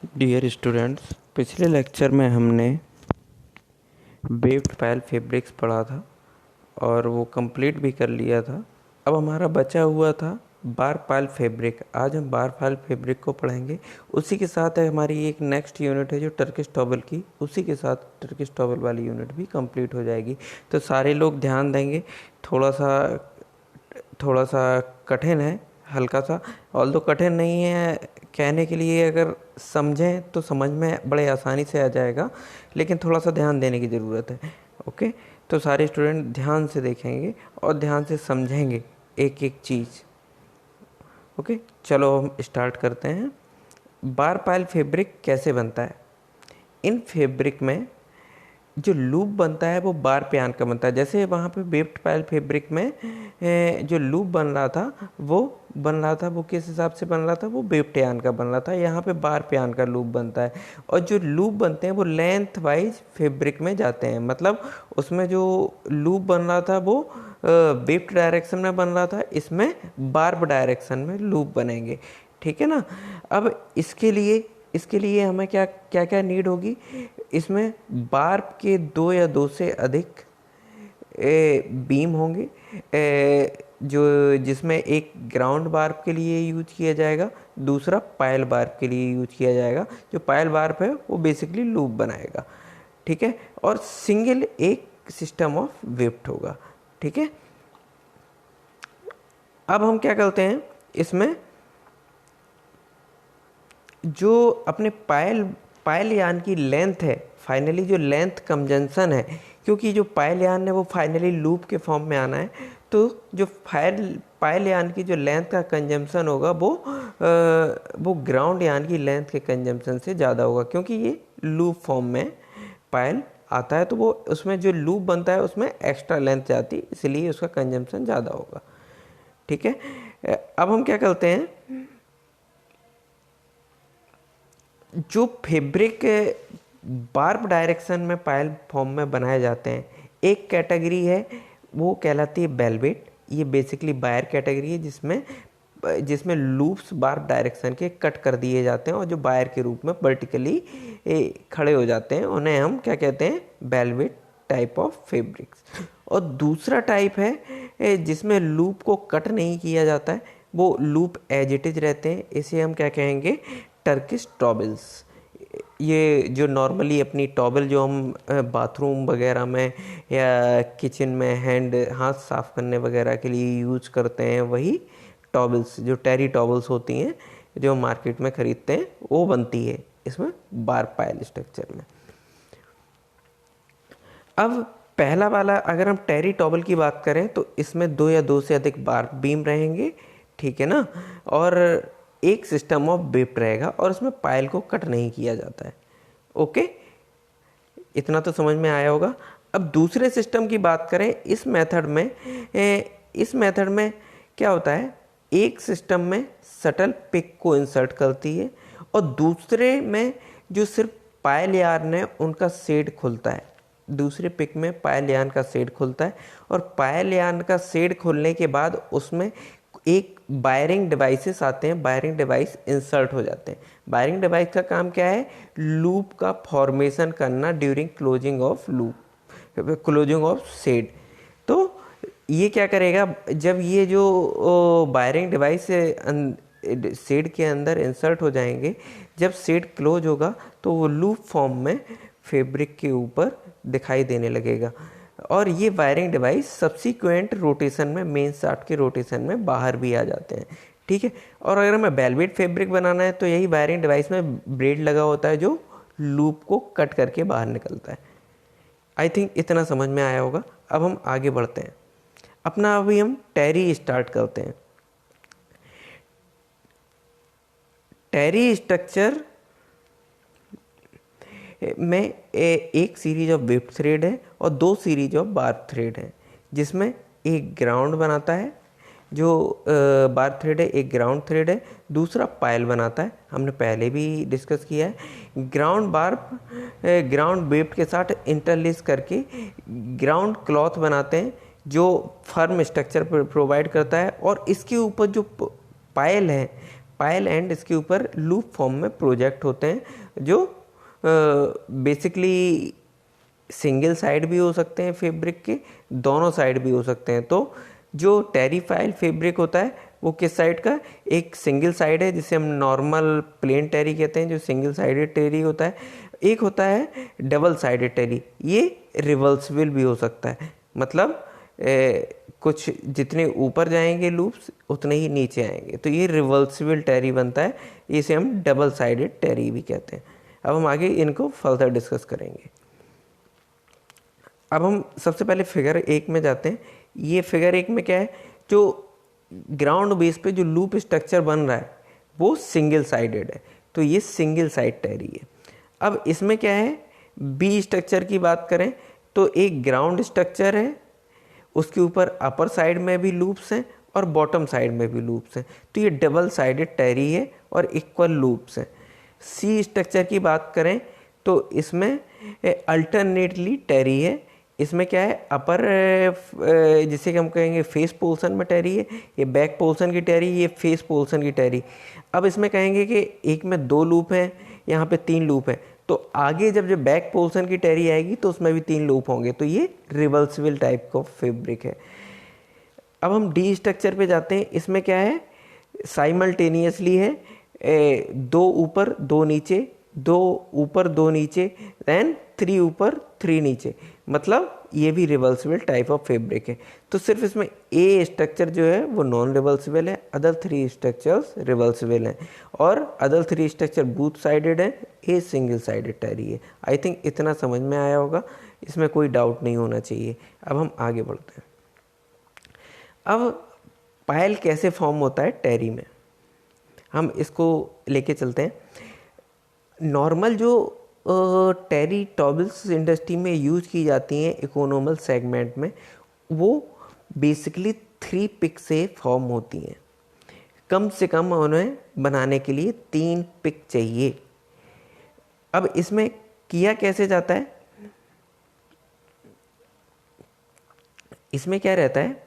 Dear students, पिछले lecture में हमने वेव्ड पायल फैब्रिक्स पढ़ा था और वो कंप्लीट भी कर लिया था। अब हमारा बचा हुआ था बार पायल फैब्रिक। आज हम बार पायल फैब्रिक को पढ़ेंगे। उसी के साथ है हमारी एक नेक्स्ट यूनिट है जो टर्किश टॉवल की, उसी के साथ टर्किश टॉवल वाली यूनिट भी कंप्लीट हो जाएगी। तो सारे लोग ध्यान देंगे। थोड़ा सा कठिन है, हल्का सा, ऑल्दो कठिन नहीं है कहने के लिए, अगर समझें तो समझ में बड़े आसानी से आ जाएगा, लेकिन थोड़ा सा ध्यान देने की ज़रूरत है। ओके, तो सारे स्टूडेंट ध्यान से देखेंगे और ध्यान से समझेंगे एक एक चीज़। ओके, चलो हम स्टार्ट करते हैं। बार पायल फैब्रिक कैसे बनता है? इन फैब्रिक में जो लूप बनता है वो बार प्यान का बनता है। जैसे वहाँ पे वेव्ड पायल फैब्रिक में जो लूप बन रहा था वो किस हिसाब से बन रहा था? वो वेव्ड यान का बन रहा था। यहाँ पे बार प्यान का लूप बनता है और जो लूप बनते हैं वो लेंथ वाइज फैब्रिक में जाते हैं। मतलब उसमें जो लूप बन रहा था वो वेव्ड डायरेक्शन में बन रहा था, इसमें बार्ब डायरेक्शन में लूप बनेंगे। ठीक है ना? अब इसके लिए हमें क्या क्या क्या नीड होगी? इसमें बार्ब के दो या दो से अधिक बीम होंगे, जो जिसमें एक ग्राउंड बार्ब के लिए यूज किया जाएगा, दूसरा पायल बार्ब के लिए यूज किया जाएगा। जो पायल बार्ब है वो बेसिकली लूप बनाएगा। ठीक है, और सिंगल एक सिस्टम ऑफ वेव्ड होगा। ठीक है, अब हम क्या करते हैं, इसमें जो अपने पायल यान की लेंथ है, फाइनली जो लेंथ कंजंक्शन है, क्योंकि जो पायल यान है वो फाइनली लूप के फॉर्म में आना है, तो जो पायल यान की जो लेंथ का कंजम्पशन होगा वो ग्राउंड यान की लेंथ के कंजम्पशन से ज़्यादा होगा, क्योंकि ये लूप फॉर्म में पायल आता है, तो वो उसमें जो लूप बनता है उसमें एक्स्ट्रा लेंथ जाती है, इसलिए उसका कंजम्पशन ज़्यादा होगा। ठीक है, अब हम क्या करते हैं, जो फैब्रिक बार्ब डायरेक्शन में पायल फॉर्म में बनाए जाते हैं, एक कैटेगरी है वो कहलाती है वेलवेट। ये बेसिकली बायर कैटेगरी है जिसमें लूप्स बार्ब डायरेक्शन के कट कर दिए जाते हैं और जो बायर के रूप में वर्टिकली खड़े हो जाते हैं, उन्हें हम क्या कहते हैं? Velvet type of fabrics. और दूसरा टाइप है जिसमें लूप को कट नहीं किया जाता है, वो लूप एज इट इज रहते हैं, इसे हम क्या कहेंगे? Turkish towels. ये जो नॉर्मली अपनी टॉवल जो हम बाथरूम वगैरह में या किचन में हाथ साफ करने वगैरह के लिए यूज करते हैं, वही टॉवल्स, जो टेरी टॉवल्स होती हैं जो मार्केट में खरीदते हैं, वो बनती है इसमें बार पायल स्ट्रक्चर में। अब पहला वाला, अगर हम टेरी टॉवल की बात करें तो इसमें दो या दो से अधिक बार बीम रहेंगे। ठीक है ना? और एक सिस्टम ऑफ वेव्ड रहेगा और उसमें पायल को कट नहीं किया जाता है। ओके, इतना तो समझ में आया होगा। अब दूसरे सिस्टम की बात करें, इस मेथड में क्या होता है, एक सिस्टम में सटल पिक को इंसर्ट करती है और दूसरे में जो सिर्फ पायल यार्न है उनका शेड खुलता है। दूसरे पिक में पायल यार्न का शेड खुलता है और पायल यार्न का शेड खुलने के बाद उसमें एक वायरिंग डिवाइसेस आते हैं, वायरिंग डिवाइस इंसर्ट हो जाते हैं। वायरिंग डिवाइस का काम क्या है? लूप का फॉर्मेशन करना ड्यूरिंग क्लोजिंग ऑफ शेड। तो ये क्या करेगा, जब ये जो वायरिंग डिवाइस शेड के अंदर इंसर्ट हो जाएंगे, जब शेड क्लोज होगा तो वो लूप फॉर्म में फैब्रिक के ऊपर दिखाई देने लगेगा और ये वायरिंग डिवाइस सब्सीक्वेंट रोटेशन में, मेन शाफ्ट के रोटेशन में बाहर भी आ जाते हैं। ठीक है, और अगर हमें वेलवेट फैब्रिक बनाना है तो यही वायरिंग डिवाइस में ब्लेड लगा होता है जो लूप को कट करके बाहर निकलता है। आई थिंक इतना समझ में आया होगा। अब हम आगे बढ़ते हैं अपना, अभी हम टेरी स्टार्ट करते हैं। टेरी स्ट्रक्चर में एक सीरीज ऑफ वेब थ्रेड है और दो सीरीज ऑफ बार थ्रेड हैं, जिसमें एक ग्राउंड बनाता है, जो बार थ्रेड है, एक ग्राउंड थ्रेड है, दूसरा पायल बनाता है। हमने पहले भी डिस्कस किया है। ग्राउंड वेब के साथ इंटरलेस करके ग्राउंड क्लॉथ बनाते हैं जो फर्म स्ट्रक्चर प्रोवाइड करता है और इसके ऊपर जो पायल है, पायल एंड इसके ऊपर लूप फॉर्म में प्रोजेक्ट होते हैं जो बेसिकली सिंगल साइड भी हो सकते हैं फैब्रिक के, दोनों साइड भी हो सकते हैं। तो जो टेरीफाइल फैब्रिक होता है वो किस साइड का, एक सिंगल साइड है जिसे हम नॉर्मल प्लेन टेरी कहते हैं जो सिंगल साइडेड टेरी होता है, एक होता है डबल साइडेड टेरी, ये रिवर्सिबल भी हो सकता है। मतलब कुछ जितने ऊपर जाएंगे लूप्स उतने ही नीचे आएंगे, तो ये रिवर्सिबल टेरी बनता है, इसे हम डबल साइडेड टेरी भी कहते हैं। अब हम आगे इनको फर्दर डिस्कस करेंगे। अब हम सबसे पहले फिगर 1 में जाते हैं। ये फिगर 1 में क्या है, जो ग्राउंड बेस पे जो लूप स्ट्रक्चर बन रहा है वो सिंगल साइडेड है, तो ये सिंगल साइड टेरी है। अब इसमें क्या है, बी स्ट्रक्चर की बात करें तो एक ग्राउंड स्ट्रक्चर है, उसके ऊपर अपर साइड में भी लूप्स हैं और बॉटम साइड में भी लूप्स हैं, तो ये डबल साइडेड टेरी है और इक्वल लूप्स हैं। सी स्ट्रक्चर की बात करें तो इसमें अल्टरनेटली टेरी है, इसमें क्या है, अपर जिसे कि हम कहेंगे फेस पोर्शन में टेरी है, ये बैक पोर्शन की टेरी, ये फेस पोर्शन की टेरी। अब इसमें कहेंगे कि एक में 2 लूप हैं, यहाँ पे 3 लूप हैं, तो आगे जब जो बैक पोर्शन की टेरी आएगी तो उसमें भी 3 लूप होंगे, तो ये रिवर्सिबल टाइप का फैब्रिक है। अब हम डी स्ट्रक्चर पे जाते हैं। इसमें क्या है, साइमल्टेनियसली है, 2 ऊपर 2 नीचे, 2 ऊपर 2 नीचे, देन 3 ऊपर 3 नीचे, मतलब ये भी रिवर्सिबल टाइप ऑफ फैब्रिक है। तो सिर्फ इसमें ए स्ट्रक्चर जो है वो नॉन रिवर्सिबल है, अदर 3 स्ट्रक्चर्स रिवर्सिबल हैं, और अदर 3 स्ट्रक्चर बूथ साइडेड है, ए सिंगल साइडेड टेरी है। आई थिंक इतना समझ में आया होगा, इसमें कोई डाउट नहीं होना चाहिए। अब हम आगे बढ़ते हैं। अब पायल कैसे फॉर्म होता है टेरी में, हम इसको लेके चलते हैं। नॉर्मल जो टेरी टॉबल्स इंडस्ट्री में यूज की जाती हैं इकोनॉमल सेगमेंट में, वो बेसिकली 3 पिक से फॉर्म होती हैं। कम से कम उन्हें बनाने के लिए 3 पिक चाहिए। अब इसमें किया कैसे जाता है, इसमें क्या रहता है,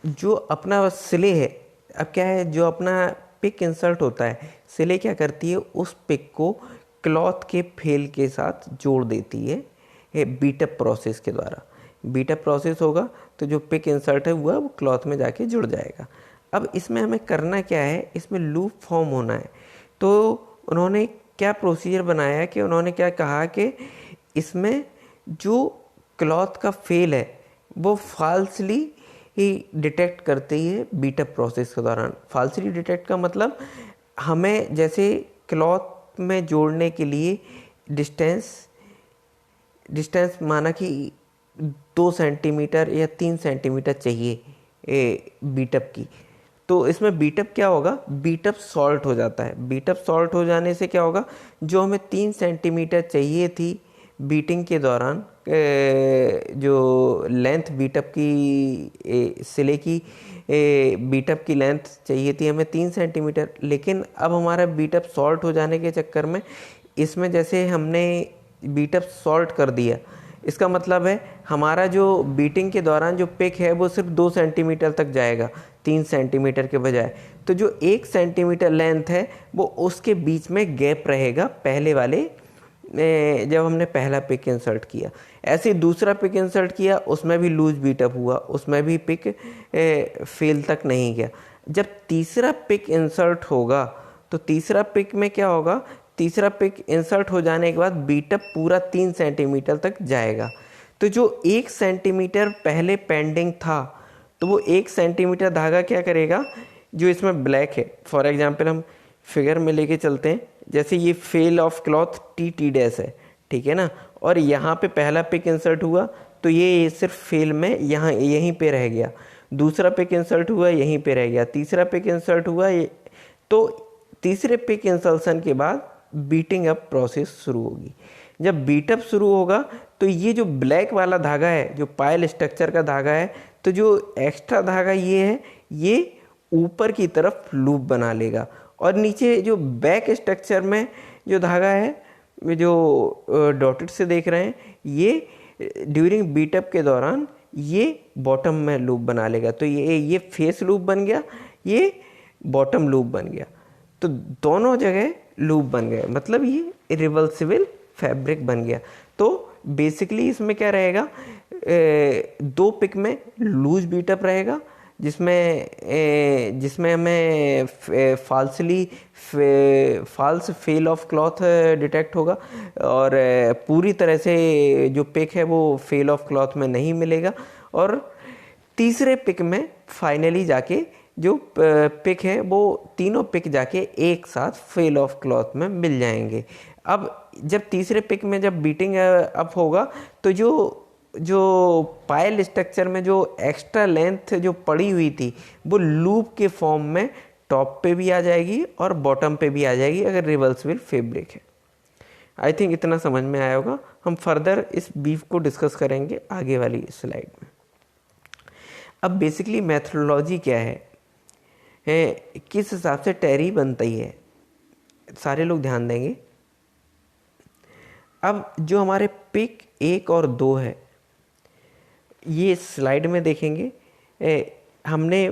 जो अपना सिले है, अब क्या है, जो अपना पिक इंसर्ट होता है, सिले क्या करती है, उस पिक को क्लॉथ के फेल के साथ जोड़ देती है बीटअप प्रोसेस के द्वारा। बीटअप प्रोसेस होगा तो जो पिक इंसर्ट है वो क्लॉथ में जाके जुड़ जाएगा। अब इसमें हमें करना क्या है, इसमें लूप फॉर्म होना है। तो उन्होंने क्या प्रोसीजर बनाया कि उन्होंने क्या कहा कि इसमें जो क्लॉथ का फेल है वो फाल्सली ही डिटेक्ट करती है बीटअप प्रोसेस के दौरान। फाल्सली डिटेक्ट का मतलब, हमें जैसे क्लॉथ में जोड़ने के लिए डिस्टेंस माना कि 2 सेंटीमीटर या 3 सेंटीमीटर चाहिए बीटअप की, तो इसमें बीटअप क्या होगा, बीटअप सॉल्ट हो जाता है। बीटअप सॉल्ट हो जाने से क्या होगा, जो हमें 3 सेंटीमीटर चाहिए थी बीटिंग के दौरान, जो लेंथ बीटअप की सिले की बीटअप की लेंथ चाहिए थी हमें 3 सेंटीमीटर, लेकिन अब हमारा बीटअप सॉल्ट हो जाने के चक्कर में इसमें जैसे हमने बीटअप सॉल्ट कर दिया, इसका मतलब है हमारा जो बीटिंग के दौरान जो पिक है वो सिर्फ 2 सेंटीमीटर तक जाएगा 3 सेंटीमीटर के बजाय। तो जो 1 सेंटीमीटर लेंथ है वो उसके बीच में गैप रहेगा पहले वाले, जब हमने पहला पिक इंसर्ट किया। ऐसे दूसरा पिक इंसर्ट किया, उसमें भी लूज बीटअप हुआ, उसमें भी पिक फेल तक नहीं गया। जब तीसरा पिक इंसर्ट होगा तो तीसरा पिक में क्या होगा, तीसरा पिक इंसर्ट हो जाने के बाद बीटअप पूरा 3 सेंटीमीटर तक जाएगा। तो जो 1 सेंटीमीटर पहले पेंडिंग था, तो वो 1 सेंटीमीटर धागा क्या करेगा, जो इसमें ब्लैक है, फॉर एग्जांपल हम फिगर में लेके चलते हैं, जैसे ये fell off cloth T dash है, ठीक है ना, और यहाँ पे पहला पिक इंसर्ट हुआ तो ये सिर्फ फेल में यहाँ यहीं पे रह गया, दूसरा पिक इंसर्ट हुआ यहीं पे रह गया, तीसरा पिक इंसर्ट हुआ तो तीसरे पिक इंसर्शन के बाद बीटिंग अप प्रोसेस शुरू होगी। जब बीटअप शुरू होगा तो ये जो ब्लैक वाला धागा है, जो पायल स्ट्रक्चर का धागा है, तो जो एक्स्ट्रा धागा ये है, ये ऊपर की तरफ लूप बना लेगा, और नीचे जो बैक स्ट्रक्चर में जो धागा है, जो डॉटेड से देख रहे हैं, ये ड्यूरिंग बीटअप के दौरान ये बॉटम में लूप बना लेगा। तो ये फेस लूप बन गया। ये बॉटम लूप बन गया। तो दोनों जगह लूप बन गए, मतलब ये रिवर्सिबल फैब्रिक बन गया। तो बेसिकली इसमें क्या रहेगा, दो पिक में लूज बीटअप रहेगा, जिसमें हमें false fell off cloth detect होगा, और पूरी तरह से जो पिक है वो फेल ऑफ क्लॉथ में नहीं मिलेगा। और तीसरे पिक में फाइनली जाके जो पिक है वो तीनों पिक जाके एक साथ फेल ऑफ क्लॉथ में मिल जाएंगे। अब जब तीसरे पिक में जब बीटिंग अप होगा तो जो पायल स्ट्रक्चर में जो एक्स्ट्रा लेंथ जो पड़ी हुई थी वो लूप के फॉर्म में टॉप पे भी आ जाएगी और बॉटम पे भी आ जाएगी, अगर रिवर्सिबल फैब्रिक है। आई थिंक इतना समझ में आया होगा। हम फर्दर इस बीफ को डिस्कस करेंगे आगे वाली स्लाइड में। अब बेसिकली मेथोडोलॉजी क्या है, किस हिसाब से टैरी बनती है, सारे लोग ध्यान देंगे। अब जो हमारे पिक 1 और 2 है, ये स्लाइड में देखेंगे, हमने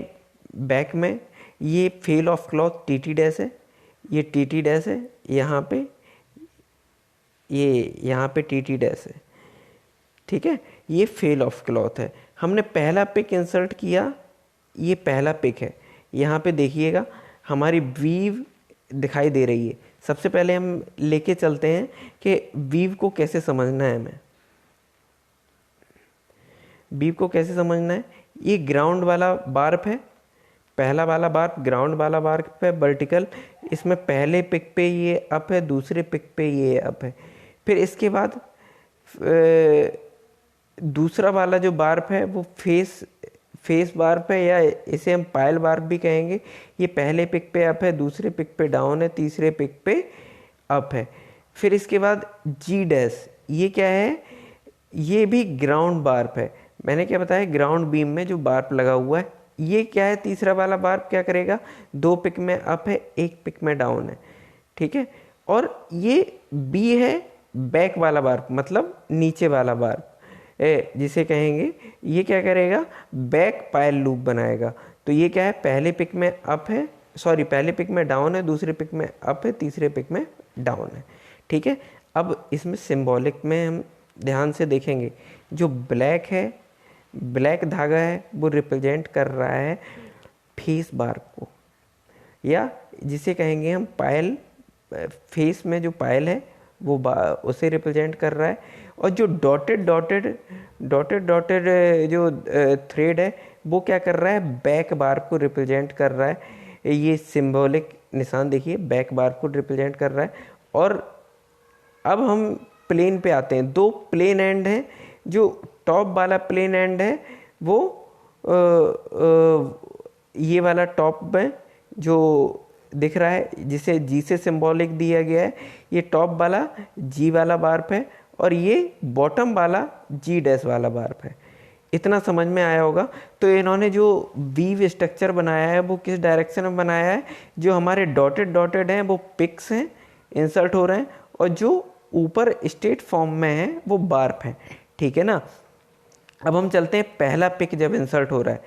बैक में ये fell off cloth TT dash है, ये टीटी डैश है, यहाँ पे टीटी डैश है, ठीक है। ये फेल ऑफ क्लॉथ है। हमने पहला पिक इंसर्ट किया, ये पहला पिक है। यहाँ पे देखिएगा हमारी वीव दिखाई दे रही है। सबसे पहले हम लेके चलते हैं कि वीव को कैसे समझना है। हमें वीव को कैसे समझना है, ये ग्राउंड वाला बार्प है, पहला वाला बार्प ग्राउंड वाला बार्प है वर्टिकल, इसमें पहले पिक पे ये अप है, दूसरे पिक पे ये अप है। फिर इसके बाद दूसरा वाला जो बार्प है वो फेस बार्प है, या इसे हम पायल बार्प भी कहेंगे। ये पहले पिक पे अप है, दूसरे पिक पे डाउन है, तीसरे पिक पे अप है। फिर इसके बाद जी डैश, ये क्या है, ये भी ग्राउंड बार्प है। मैंने क्या बताया, ग्राउंड बीम में जो बार्प लगा हुआ है, ये क्या है, तीसरा वाला बार्प क्या करेगा, 2 पिक में अप है, 1 पिक में डाउन है, ठीक है। और ये बी है बैक वाला बार्प, मतलब नीचे वाला बार्प, जिसे कहेंगे, ये क्या करेगा, बैक पायल लूप बनाएगा। तो ये क्या है, पहले पिक में अप है, सॉरी पहले पिक में डाउन है, दूसरे पिक में अप है, तीसरे पिक में डाउन है, ठीक है। अब इसमें सिंबॉलिक में हम ध्यान से देखेंगे, जो ब्लैक है, ब्लैक धागा है, वो रिप्रेजेंट कर रहा है फेस बार्प को, या जिसे कहेंगे हम पायल, फेस में जो पायल है वो उसे रिप्रेजेंट कर रहा है। और जो डॉटेड जो थ्रेड है वो क्या कर रहा है, बैक बार्प को रिप्रेजेंट कर रहा है। ये सिंबॉलिक निशान देखिए, बैक बार्प को रिप्रेजेंट कर रहा है। और अब हम प्लेन पे आते हैं। 2 प्लेन एंड हैं, जो टॉप वाला प्लेन एंड है वो ये वाला टॉप में जो दिख रहा है, जिसे जी से सिंबॉलिक दिया गया है, ये टॉप वाला जी वाला बार्प है, और ये बॉटम वाला जी डैश वाला बार्प है। इतना समझ में आया होगा। तो इन्होंने जो वीव स्ट्रक्चर बनाया है वो किस डायरेक्शन में बनाया है, जो हमारे डॉटेड हैं वो पिक्स हैं, इंसर्ट हो रहे हैं, और जो ऊपर स्ट्रेट फॉर्म में है वो बार्प है, ठीक है ना। अब हम चलते हैं, पहला पिक जब इंसर्ट हो रहा है,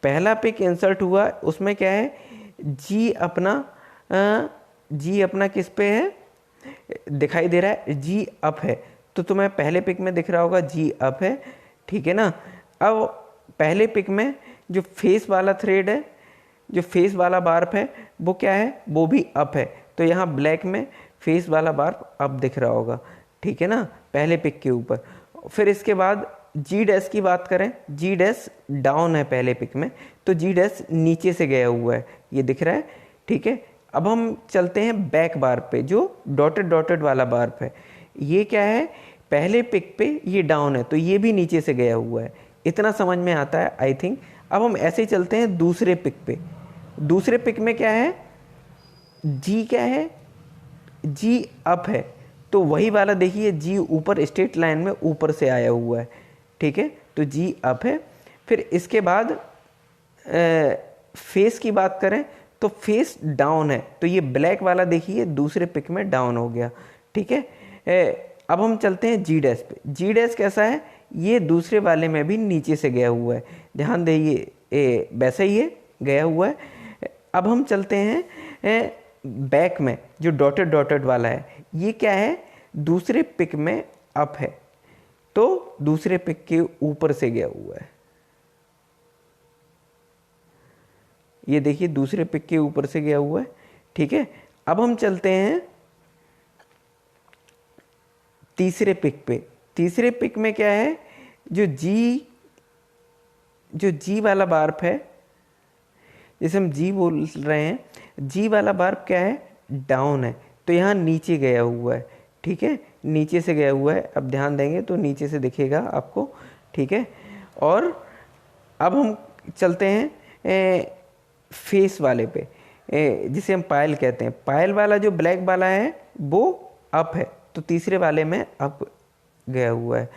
पहला पिक इंसर्ट हुआ, उसमें क्या है, जी अपना किस पे है, दिखाई दे रहा है, जी अप है। तो तुम्हें पहले पिक में दिख रहा होगा जी अप है, ठीक है ना। अब पहले पिक में जो फेस वाला थ्रेड है, जो फेस वाला बार्प है, वो क्या है, वो भी अप है। तो यहाँ ब्लैक में फेस वाला बार्प अप दिख रहा होगा, ठीक है ना, पहले पिक के ऊपर। फिर इसके बाद जी डैश की बात करें, जी डैश डाउन है पहले पिक में, तो जी डैश नीचे से गया हुआ है, ये दिख रहा है, ठीक है। अब हम चलते हैं बैक बार्प पे, जो डॉटेड वाला बार्प है। ये क्या है, पहले पिक पे ये डाउन है, तो ये भी नीचे से गया हुआ है। इतना समझ में आता है आई थिंक। अब हम ऐसे ही चलते हैं दूसरे पिक पे। दूसरे पिक में क्या है, जी क्या है, जी अप है, तो वही वाला देखिए, जी ऊपर स्ट्रेट लाइन में ऊपर से आया हुआ है, ठीक है, तो जी अप है। फिर इसके बाद फेस की बात करें तो फेस डाउन है, तो ये ब्लैक वाला देखिए दूसरे पिक में डाउन हो गया, ठीक है। अब हम चलते हैं जी डैश पे। जी डैश कैसा है, ये दूसरे वाले में भी नीचे से गया हुआ है, ध्यान दे, ये वैसा ही है, गया हुआ है। अब हम चलते हैं बैक में, जो डॉटेड डॉटेड वाला है ये क्या है, दूसरे पिक में अप है, तो दूसरे पिक के ऊपर से गया हुआ है। ये देखिए दूसरे पिक के ऊपर से गया हुआ है, ठीक है। अब हम चलते हैं तीसरे पिक पे। तीसरे पिक में क्या है, जो जी वाला बार्प है, जैसे हम जी बोल रहे हैं, जी वाला बार्प क्या है, डाउन है, तो यहाँ नीचे गया हुआ है, ठीक है, नीचे से गया हुआ है। अब ध्यान देंगे तो नीचे से दिखेगा आपको, ठीक है। और अब हम चलते हैं फेस वाले पे, जिसे हम पायल कहते हैं। पायल वाला जो ब्लैक वाला है वो अप है, तो तीसरे वाले में अप गया हुआ है।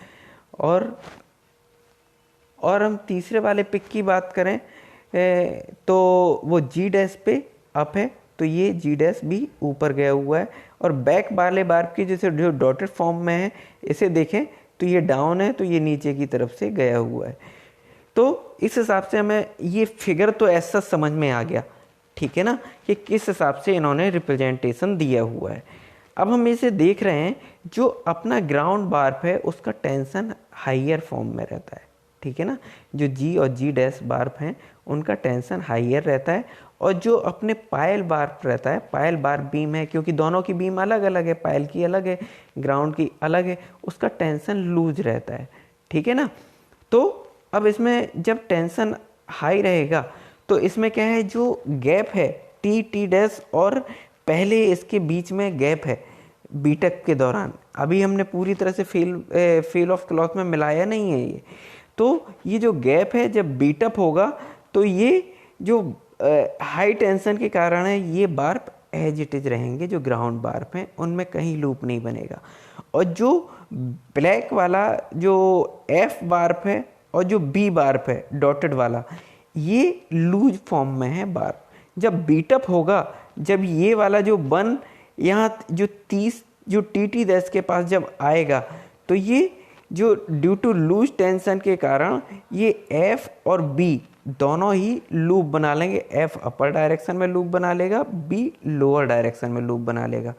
और हम तीसरे वाले पिक की बात करें तो वो जी डैश पे अप है, तो ये जी डैश भी ऊपर गया हुआ है। और बैक वाले बार्ब की जैसे जो डॉटेड फॉर्म में है, इसे देखें तो ये डाउन है, तो ये नीचे की तरफ से गया हुआ है। तो इस हिसाब से हमें ये फिगर तो ऐसा समझ में आ गया, ठीक है ना, कि किस हिसाब से इन्होंने रिप्रेजेंटेशन दिया हुआ है। अब हम इसे देख रहे हैं, जो अपना ग्राउंड बार्प है उसका टेंशन हाइयर फॉर्म में रहता है, ठीक है ना। जो जी और जी डैश बार्प हैं उनका टेंशन हाइयर रहता है, और जो अपने पायल बार्प रहता है, पायल बार्प बीम है, क्योंकि दोनों की बीम अलग अलग है, पायल की अलग है, ग्राउंड की अलग है, उसका टेंशन लूज रहता है, ठीक है ना। तो अब इसमें जब टेंशन हाई रहेगा तो इसमें क्या है, जो गैप है टी डैश और पहले इसके बीच में गैप है बीटक के दौरान, अभी हमने पूरी तरह से फेल ऑफ क्लॉथ में मिलाया नहीं है ये, तो ये जो गैप है जब बीटअप होगा तो ये जो हाई टेंशन के कारण है, ये बार्प एज इट इज रहेंगे, जो ग्राउंड बार्प हैं उनमें कहीं लूप नहीं बनेगा। और जो ब्लैक वाला जो एफ बार्प है और जो बी बार्प है डॉटेड वाला, ये लूज फॉर्म में है बार्प। जब बीटअप होगा, जब ये वाला जो बन यहाँ जो 30 जो टी डैश के पास जब आएगा, तो ये जो ड्यू टू लूज टेंशन के कारण ये एफ और बी दोनों ही लूप बना लेंगे। एफ अपर डायरेक्शन में लूप बना लेगा, बी लोअर डायरेक्शन में लूप बना लेगा।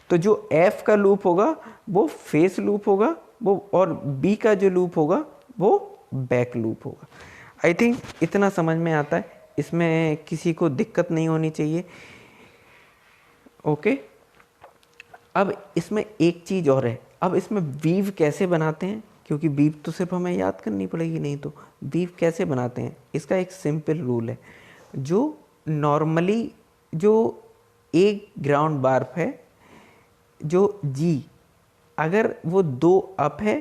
तो जो एफ का लूप होगा वो फेस लूप होगा, वो, और बी का जो लूप होगा वो बैक लूप होगा। आई थिंक इतना समझ में आता है, इसमें किसी को दिक्कत नहीं होनी चाहिए। ओके, अब इसमें एक चीज़ और है, अब इसमें वीव कैसे बनाते हैं, क्योंकि वीव तो सिर्फ हमें याद करनी पड़ेगी, नहीं तो वीव कैसे बनाते हैं इसका एक सिंपल रूल है। जो नॉर्मली जो एक ग्राउंड बार्प है, जो जी अगर वो 2 अप है,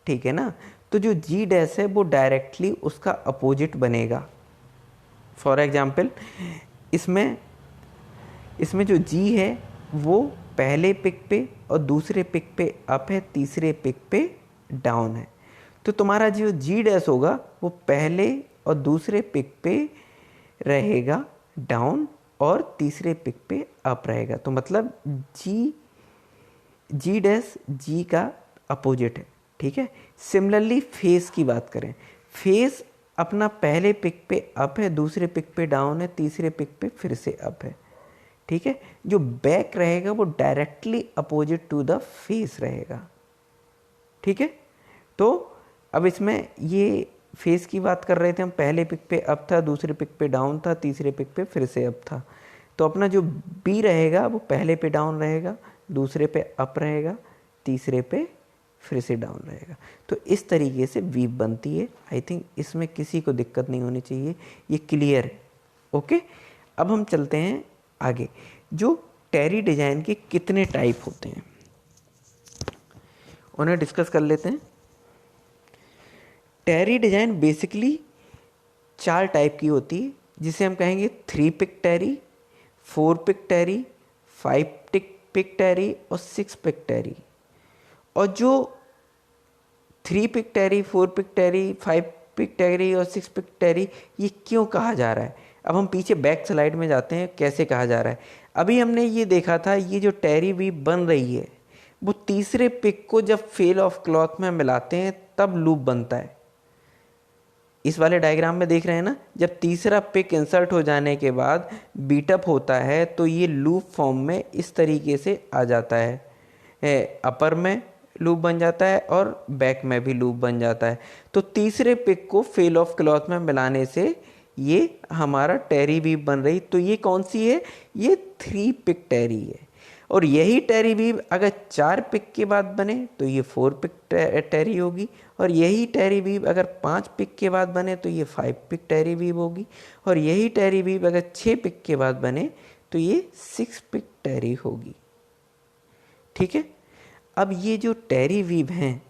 ठीक है ना, तो जो जी डैश है वो डायरेक्टली उसका अपोजिट बनेगा। फॉर एग्जाम्पल इसमें जो जी है वो पहले पिक पे और दूसरे पिक पे अप है, तीसरे पिक पे डाउन है, तो तुम्हारा जो जी डैश होगा वो पहले और दूसरे पिक पे रहेगा डाउन और तीसरे पिक पे अप रहेगा। तो मतलब जी डैश जी का अपोजिट है, ठीक है। सिमिलरली फेस की बात करें, फेस अपना पहले पिक पे अप है, दूसरे पिक पे डाउन है, तीसरे पिक पे फिर से अप है, ठीक है। जो बैक रहेगा वो directly opposite to the face रहेगा, ठीक है। तो अब इसमें ये फेस की बात कर रहे थे हम, पहले पिक पे अप था, दूसरे पिक पे डाउन था, तीसरे पिक पे फिर से अप था। तो अपना जो बी रहेगा वो पहले पे डाउन रहेगा, दूसरे पे अप रहेगा, तीसरे पे फिर से डाउन रहेगा। तो इस तरीके से वीव बनती है। आई थिंक इसमें किसी को दिक्कत नहीं होनी चाहिए, ये क्लियर है। ओके, अब हम चलते हैं आगे। जो टेरी डिजाइन के कितने टाइप होते हैं उन्हें डिस्कस कर लेते हैं। टेरी डिजाइन बेसिकली 4 टाइप की होती है, जिसे हम कहेंगे 3 पिक टेरी, 4 पिक टेरी, 5 पिक टेरी और 6 पिक टेरी। और जो 3 पिक टेरी, 4 पिक टेरी, 5 पिक टेरी और 6 पिक टेरी, ये क्यों कहा जा रहा है? अब हम पीछे बैक स्लाइड में जाते हैं, कैसे कहा जा रहा है। अभी हमने ये देखा था, ये जो टेरी वीव बन रही है वो तीसरे पिक को जब फेल ऑफ क्लॉथ में मिलाते हैं तब लूप बनता है, इस वाले डायग्राम में देख रहे हैं ना, जब तीसरा पिक इंसर्ट हो जाने के बाद बीटअप होता है तो ये लूप फॉर्म में इस तरीके से आ जाता है, अपर में लूप बन जाता है और बैक में भी लूप बन जाता है। तो तीसरे पिक को फेल ऑफ क्लॉथ में मिलाने से ये हमारा टेरी वीव बन रही। तो ये कौन सी है? ये 3 पिक टेरी है। और यही टेरी वीव अगर 4 पिक के बाद बने तो ये 4 पिक टेरी होगी, और यही टेरी वीव अगर 5 पिक के बाद बने तो ये 5 पिक टेरी वीव होगी, और यही टेरी वीव अगर 6 पिक के बाद बने तो ये 6 पिक टेरी होगी। ठीक है। अब ये जो टेरी वीव हैं,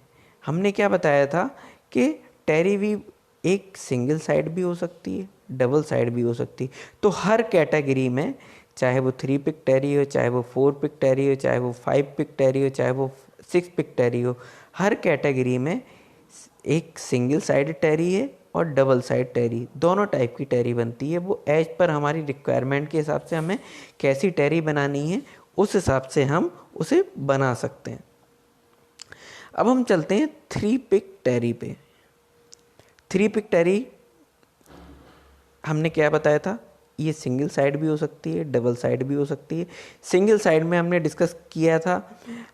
हमने क्या बताया था कि टेरी वीव एक सिंगल साइड भी हो सकती है, डबल साइड भी हो सकती है। तो हर कैटेगरी में, चाहे वो 3 पिक टेरी हो, चाहे वो 4 पिक टेरी हो, चाहे वो 5 पिक टेरी हो, चाहे वो 6 पिक टेरी हो, हर कैटेगरी में एक सिंगल साइड टेरी है और डबल साइड टेरी, दोनों टाइप की टेरी बनती है। वो एज पर हमारी रिक्वायरमेंट के हिसाब से हमें कैसी टेरी बनानी है, उस हिसाब से हम उसे बना सकते हैं। अब हम चलते हैं 3 पिक टेरी पे। 3 पिक टेरी हमने क्या बताया था? ये सिंगल साइड भी हो सकती है, डबल साइड भी हो सकती है। सिंगल साइड में हमने डिस्कस किया था,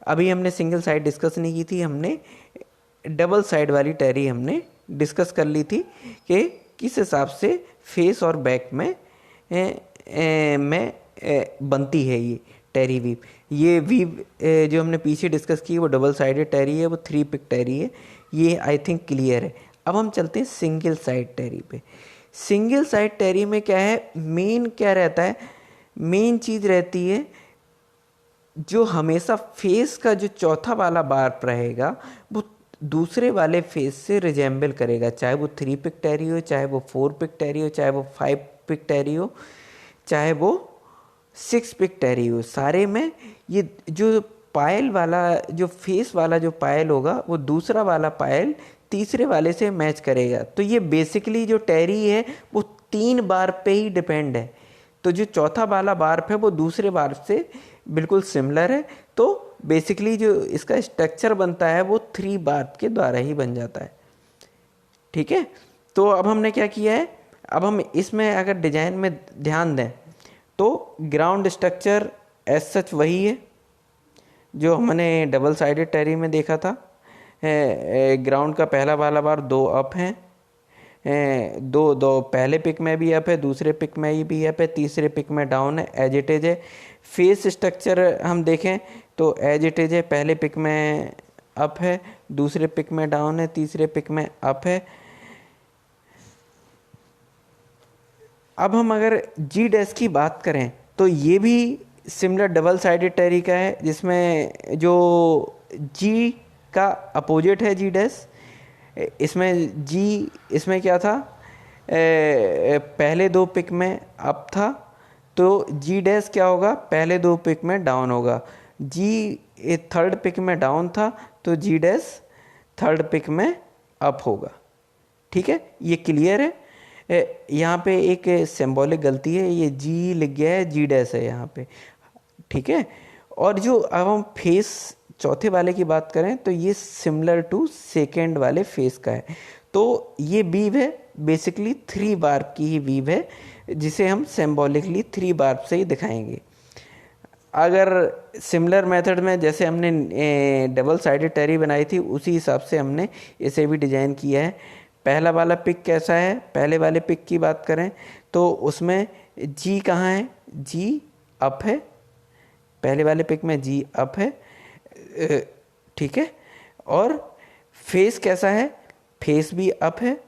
अभी हमने सिंगल साइड डिस्कस नहीं की थी, हमने डबल साइड वाली टेरी हमने डिस्कस कर ली थी कि किस हिसाब से फेस और बैक में बनती है ये टेरी वीव। ये वीव जो हमने पीछे डिस्कस की वो डबल साइडेड टेरी है, वो 3 पिक टेरी है। ये आई थिंक क्लियर है। अब हम चलते हैं सिंगल साइड टेरी पे। सिंगल साइड टेरी में क्या है, मेन क्या रहता है? मेन चीज़ रहती है जो हमेशा फेस का जो चौथा वाला बार रहेगा वो दूसरे वाले फेस से रिजेंबल करेगा, चाहे वो 3 पिक टेरी हो, चाहे वो 4 पिक टेरी हो, चाहे वो 5 पिक टेरी हो, चाहे वो 6 पिक टेरी हो। सारे में ये जो पायल वाला, जो फेस वाला जो पायल होगा वो दूसरा वाला पायल तीसरे वाले से मैच करेगा। तो ये बेसिकली जो टेरी है वो 3 बार पे ही डिपेंड है। तो जो चौथा वाला बार्प है वो दूसरे बार्प से बिल्कुल सिमिलर है। तो बेसिकली जो इसका स्ट्रक्चर बनता है वो 3 बार्प के द्वारा ही बन जाता है। ठीक है। तो अब हमने क्या किया है, अब हम इसमें अगर डिजाइन में ध्यान दें तो ग्राउंड स्ट्रक्चर एज सच वही है जो हमने डबल साइडेड टेरी में देखा था। ग्राउंड का पहला वाला बार 2 अप हैं, दो पहले पिक में भी अप है, दूसरे पिक में भी अप है, तीसरे पिक में डाउन है, एज इट इज है। फेस स्ट्रक्चर हम देखें तो एज इट इज है, पहले पिक में अप है, दूसरे पिक में डाउन है, तीसरे पिक में अप है। अब हम अगर जी डैश की बात करें तो ये भी सिमिलर डबल साइडेड टेरी का है, जिसमें जो जी का अपोजिट है जी डैश। इसमें जी, इसमें क्या था, पहले 2 पिक में अप था तो जी डैश क्या होगा, पहले 2 पिक में डाउन होगा। जी 3rd पिक में डाउन था तो जी डैश 3rd पिक में अप होगा। ठीक है, ये क्लियर है। यहाँ पे एक सिंबॉलिक गलती है, ये जी लिख गया है, जी डैश है यहाँ पे। ठीक है। और जो अब हम फेस चौथे वाले की बात करें तो ये सिमिलर टू सेकेंड वाले फेस का है। तो ये वीव है बेसिकली 3 बार्प की ही वीव है, जिसे हम सिंबॉलिकली 3 बार्प से ही दिखाएंगे। अगर सिमिलर मेथड में जैसे हमने डबल साइडेड टेरी बनाई थी उसी हिसाब से हमने इसे भी डिजाइन किया है। पहला वाला पिक कैसा है, पहले वाले पिक की बात करें तो उसमें जी कहाँ है, जी अप है, पहले वाले पिक में जी अप है। ठीक है। और फेस कैसा है, फेस भी अप है,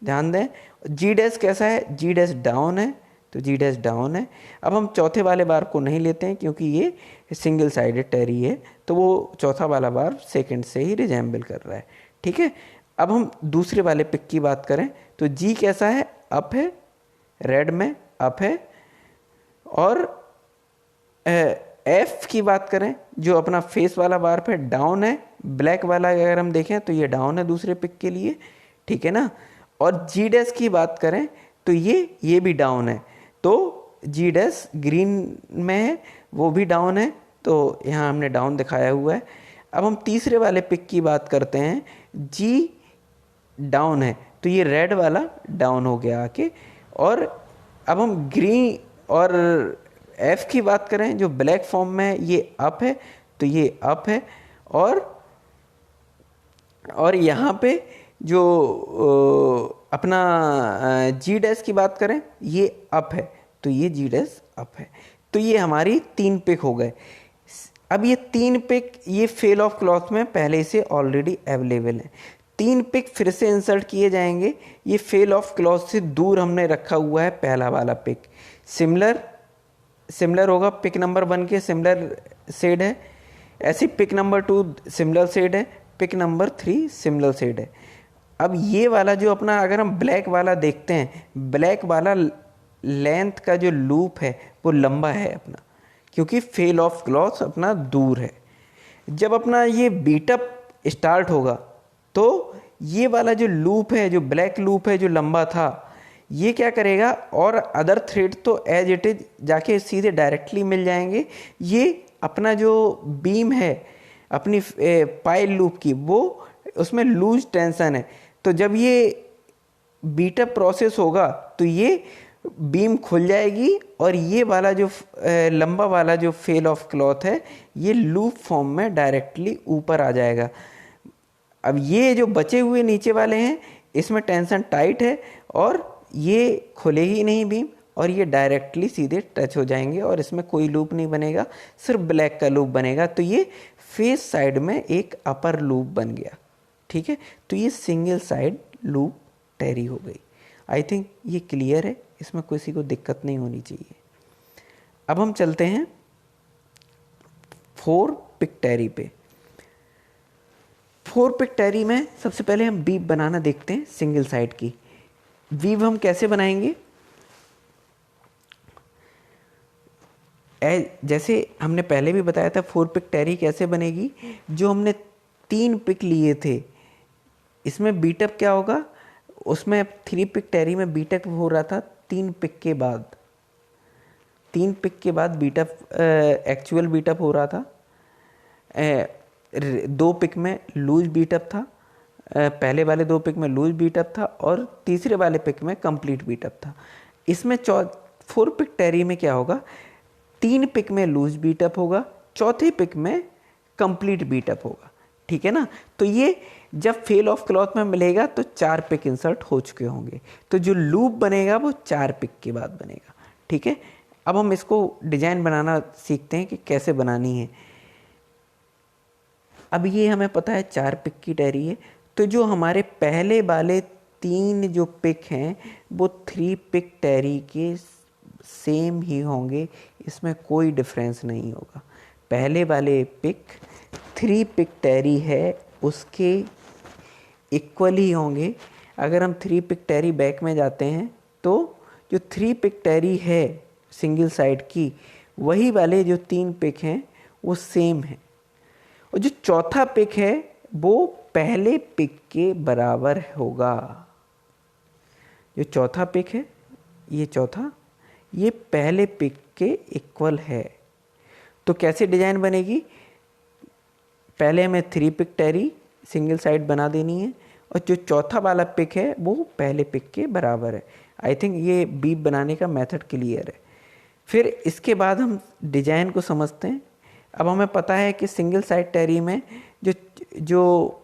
ध्यान दें। जी डैश कैसा है, जी डैश डाउन है, तो जी डैश डाउन है। अब हम चौथे वाले बार को नहीं लेते हैं क्योंकि ये सिंगल साइडेड टेरी है, तो वो चौथा वाला बार सेकंड से ही रिजेंबल कर रहा है। ठीक है। अब हम दूसरे वाले पिक की बात करें तो जी कैसा है, अप है, रेड में अप है। और एफ की बात करें जो अपना फेस वाला बार पे डाउन है, ब्लैक वाला अगर हम देखें तो ये डाउन है दूसरे पिक के लिए। ठीक है ना। और जी डैश की बात करें तो ये भी डाउन है, तो जी डैश ग्रीन में है, वो भी डाउन है, तो यहाँ हमने डाउन दिखाया हुआ है। अब हम तीसरे वाले पिक की बात करते हैं, जी डाउन है तो तो ये रेड वाला डाउन हो गया आके। और अब हम ग्रीन और एफ की बात करें, जो ब्लैक फॉर्म में है ये अप है, तो ये अप है। और यहाँ पे जो अपना जी डैश की बात करें, ये अप है, तो ये जी डैश अप है। तो ये हमारी 3 पिक हो गए। अब ये 3 पिक ये फेल ऑफ क्लॉथ में पहले से ऑलरेडी अवेलेबल है। 3 पिक फिर से इंसर्ट किए जाएंगे। ये फेल ऑफ क्लॉथ से दूर हमने रखा हुआ है पहला वाला पिक। सिमिलर होगा, पिक नंबर 1 के सिमिलर शेड है, ऐसी पिक नंबर 2 सिमिलर शेड है, पिक नंबर 3 सिमिलर शेड है। अब ये वाला जो अपना, अगर हम ब्लैक वाला देखते हैं, ब्लैक वाला लेंथ का जो लूप है वो लंबा है अपना, क्योंकि फेल ऑफ क्लॉथ अपना दूर है। जब अपना ये बीटअप स्टार्ट होगा तो ये वाला जो लूप है, जो ब्लैक लूप है, जो लंबा था, ये क्या करेगा, और अदर थ्रेड तो एज इट इज जाके सीधे डायरेक्टली मिल जाएंगे। ये अपना जो बीम है अपनी पाइल लूप की, वो उसमें लूज टेंशन है। तो जब ये बीटअप प्रोसेस होगा तो ये बीम खुल जाएगी और ये वाला जो लंबा वाला जो फेल ऑफ क्लॉथ है ये लूप फॉर्म में डायरेक्टली ऊपर आ जाएगा। अब ये जो बचे हुए नीचे वाले हैं इसमें टेंशन टाइट है और ये खुले ही नहीं बीम, और ये डायरेक्टली सीधे टच हो जाएंगे और इसमें कोई लूप नहीं बनेगा, सिर्फ ब्लैक का लूप बनेगा। तो ये फेस साइड में एक अपर लूप बन गया। ठीक है, तो ये सिंगल साइड लूप टैरी हो गई। आई थिंक ये क्लियर है, इसमें किसी को दिक्कत नहीं होनी चाहिए। अब हम चलते हैं 4 पिक टैरी पे। 4 पिक टैरी में सबसे पहले हम वीव बनाना देखते हैं सिंगल साइड की। वीव हम कैसे बनाएंगे, जैसे हमने पहले भी बताया था 4 पिक टैरी कैसे बनेगी। जो हमने 3 पिक लिए थे, इसमें बीटअप क्या होगा, उसमें 3 पिक टैरी में बीटअप हो रहा था 3 पिक के बाद। 3 पिक के बाद बीटअप एक्चुअल बीटअप हो रहा था। 2 पिक में लूज बीटअप था, पहले वाले 2 पिक में लूज बीटअप था और तीसरे वाले पिक में कंप्लीट बीटअप था। इसमें 4 पिक टैरी में क्या होगा, 3 पिक में लूज बीटअप होगा, चौथे पिक में कंप्लीट बीटअप होगा। ठीक है ना। तो ये जब फेल ऑफ क्लॉथ में मिलेगा तो 4 पिक इंसर्ट हो चुके होंगे, तो जो लूप बनेगा वो 4 पिक के बाद बनेगा। ठीक है, अब हम इसको डिजाइन बनाना सीखते हैं कि कैसे बनानी है। अब ये हमें पता है 4 पिक की टैरी है, तो जो हमारे पहले वाले 3 जो पिक हैं वो 3 पिक टैरी के सेम ही होंगे, इसमें कोई डिफरेंस नहीं होगा। पहले वाले पिक 3 पिक टैरी है उसके इक्वल ही होंगे। अगर हम 3 पिक टैरी बैक में जाते हैं तो जो 3 पिक टैरी है सिंगल साइड की, वही वाले जो 3 पिक हैं वो सेम है, और जो चौथा पिक है वो पहले पिक के बराबर होगा। जो चौथा पिक है ये चौथा, ये पहले पिक के इक्वल है। तो कैसे डिजाइन बनेगी, पहले हमें 3 पिक टैरी सिंगल साइड बना देनी है और जो चौथा वाला पिक है वो पहले पिक के बराबर है। आई थिंक ये बीप बनाने का मेथड क्लियर है। फिर इसके बाद हम डिजाइन को समझते हैं। अब हमें पता है कि सिंगल साइड टैरी में जो